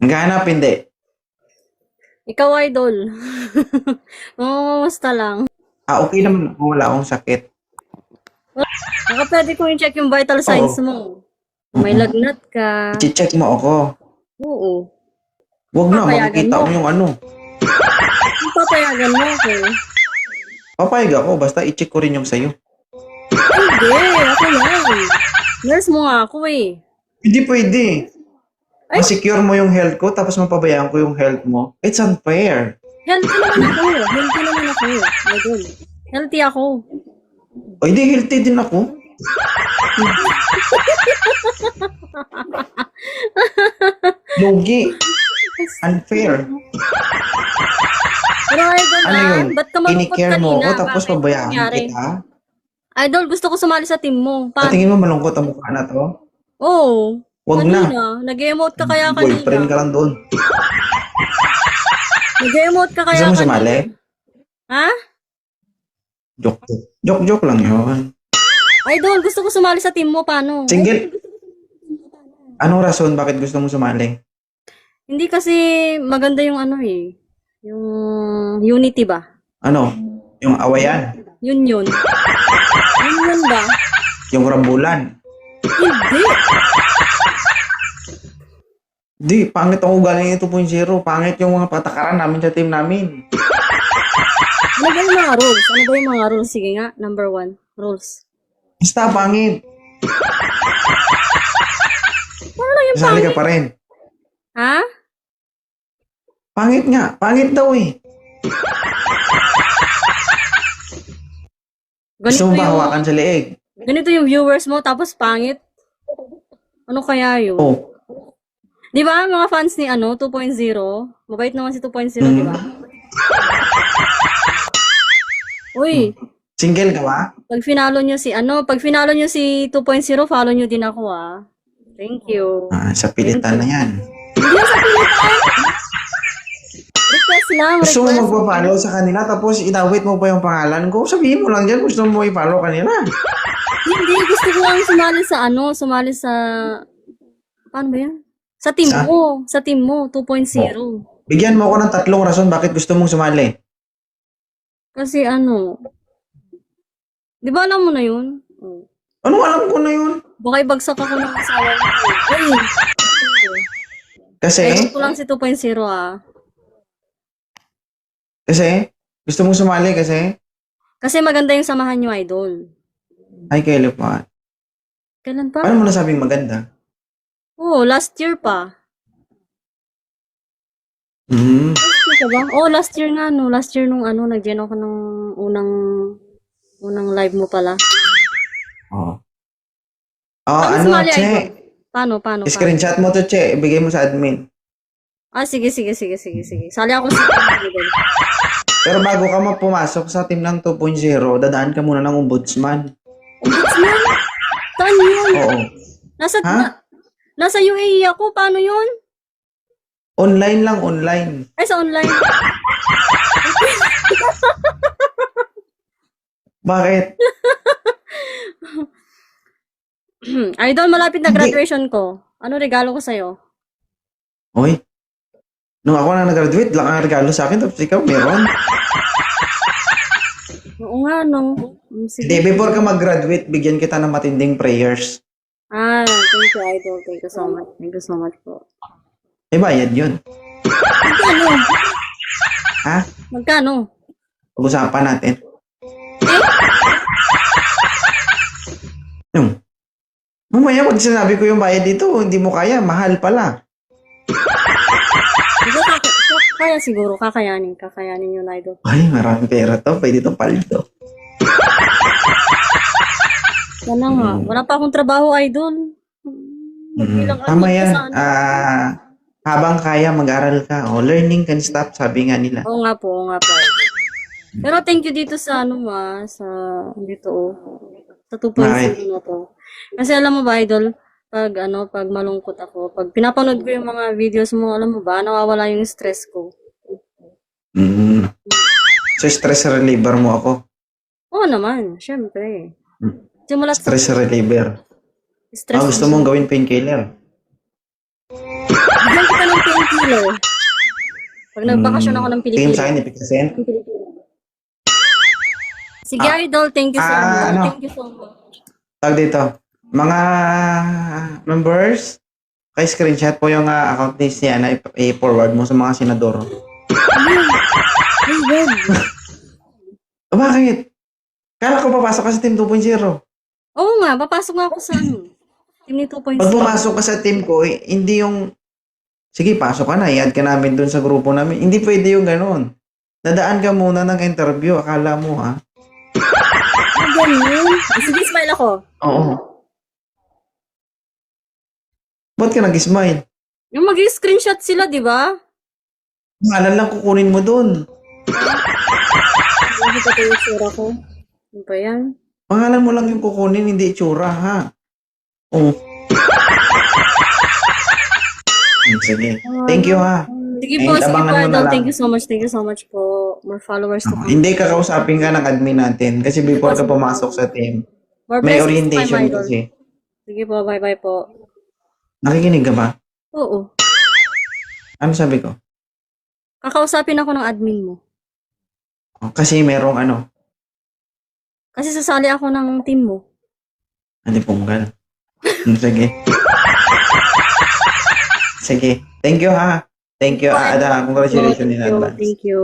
Naghahanap, hindi. Ikaw, idol. Mamumusta lang. Okay naman ako. Wala akong sakit. Baka pwede kong i-check yung vital signs Oo. mo. May lagnat ka. I-check mo ako. Oo. Huwag na, Papayagan makikita mo. mo yung ano. Yung papayagan mo ako. Papayag ako, basta i-check ko rin yung sa'yo. Hindi, ako yan. Nurse mo nga ako eh. Hindi pwede. Ay. Masecure mo yung health ko, tapos mapabayaan ko yung health mo. It's unfair. Healthy naman ako. Healthy naman ako. Idol. Healthy ako. O hindi, healthy din ako. Lugi. Unfair. Pero idol Ano yun? ba't ka malungkot Kinikare mo kanina? ako, tapos Bakit? pabayaan Nangyari? kita. Idol, gusto ko sumali sa team mo. Sa tingin mo malungkot ang mukha na to? Oo. Huwag na. Kanina, nag-emote ka kaya kanina. Boyfriend ka lang doon. Nag-emote ka kaya Gusto mo kanina. sumali? Ha? Joke lang yun. Idol, gusto ko sumali sa team mo. Paano? Single. Anong rason bakit gusto mo sumali? Hindi kasi maganda yung ano eh. Yung unity ba? Ano? Yung awayan? Yun. Yun ba? Yung rambulan? Hindi. Di, pangit ang ugali ng 2.0. Pangit yung mga patakaran namin sa team namin. Ano ba yung mga rules? Ano ba yung mga rules? Sige nga, number 1. Rules. Basta pangit. Paano lang yung Kasali pangit? ka pa rin. Ha? Pangit nga. Pangit daw eh. Gusto mo ba hawakan sa leeg? Ganito yung viewers mo, tapos pangit. Ano kaya yun? Oh. Di ba, mga fans ni 2.0? Mabait naman si 2.0, di ba? Uy, Single ka ba? pag finalo nyo si 2.0, follow nyo din ako ah. Thank you. Sa pilitan na yan. Hindi sa pilitan. Request lang, Gusto mo request. magpa-follow sa kanila tapos inawit mo pa yung pangalan ko? Sabihin mo lang dyan, gusto mo i-follow kanila. Hindi, gusto ko lang sumali sa, paano ba yan? Sa team mo, 2.0. Bigyan mo ako ng 3 rason bakit gusto mong sumali. Kasi di ba alam mo na yun? Anong alam ko na yun? Baka ibagsak ako ng asawa mo. Uy, Kasi, ayun ko lang si 2.0 ah. gusto mong sumali kasi, Kasi maganda yung samahan nyo, idol. ay kayo pa. Kailan pa? Paano mo nasabing maganda? Oo, last year pa. Hmm. Last year ka ba? Oo, last year nga, no. Last year nung nag-join ako ng unang live mo pala. Oh. Paano sumali, Che? idol? Paano? Screenshot mo to, Che. Ibigay mo sa admin. Sige. Sali ako sa idol. Pero bago ka pumasok sa team ng 2.0, dadaan ka muna ng ombudsman. Ombudsman? Saan yun? Oo. Nasa UAE ako. Paano yun? Online lang, online. Ay, sa online. Bakit? Idol, malapit na Hindi. graduation ko. Ano regalo ko sa'yo? Hoy. Nung ako na nag-graduate, lang ang regalo sa akin, tapos ikaw meron. Oo nga, no. Hindi, Sige. before ka mag-graduate, bigyan kita ng matinding prayers. Thank you, idol. Thank you so much. Thank you so much po. May bayad yun. Magkano? Ha? Magkano? Pag-usapan natin. Yung, mamaya pag sinabi ko yung bayad dito, hindi mo kaya, mahal pala. Diba, kaya siguro, kakayanin yun, idol. Ay, maraming pera to, pwede itong paldo. Sana nga. Wala pa akong trabaho, idol. Magbilang Tama ka yan. sa Habang kaya, mag-aral ka. Learning can stop, sabi nga nila. Oo nga po. Pero thank you dito sa sa dito sa 2.0 na to. Kasi alam mo ba, idol, pag malungkot ako, pag pinapanood ko yung mga videos mo, alam mo ba, nawawala yung stress ko. So, stress reliever mo ako. Oo naman, syempre. Simulat sa Stress reliever. stress. Gusto mong gawin painkiller. Bigyan kita ng painkiller. Pag nagbakasyon ako ng Team Pilipinas. sa akin, ipikasend. Sige, Idol. Thank you so much. ano? Thank you so much. Tawag dito. Mga members, kay screenshot po yung account ni Sienna, i-forward mo sa mga senador. Ay, wag. Bakit? Kala ko papasok ka sa Team 2.0. Oo nga, papasok nga ako sa ano. Team ni 2.0. Pag pumasok ka sa team ko, hindi yung, sige, pasok ka na, i-add ka namin dun sa grupo namin. Hindi pwede yung ganun. Nadaan ka muna ng interview, akala mo ha. Ay, ganun. Sige, smile ako. Oo. Ba't ka nag-smile? Yung mag-screenshot sila, di ba? Pangalan lang kukunin mo dun. Hindi ko ito yung sura ko. Ano ba yan? Pangalan mo lang yung kukunin, hindi itsura ha. Oo. Sige. Thank you ha. Sige po, And sige po, abangan mo na Idol. lang. Thank you so much. Thank you so much po. More followers to come. Hindi kakausapin ka ng admin natin kasi before ka pumasok sa team, More may blessings to my orientation idol. kasi. Sige po, bye-bye po. Nakikinig ka ba? Oo. Ano sabi ko? Kakausapin ako ng admin mo. Kasi merong Kasi sasali ako ng team mo. alipunggal. Sige. Sige. Thank you ha. Thank you. Congratulations in advance. Thank you.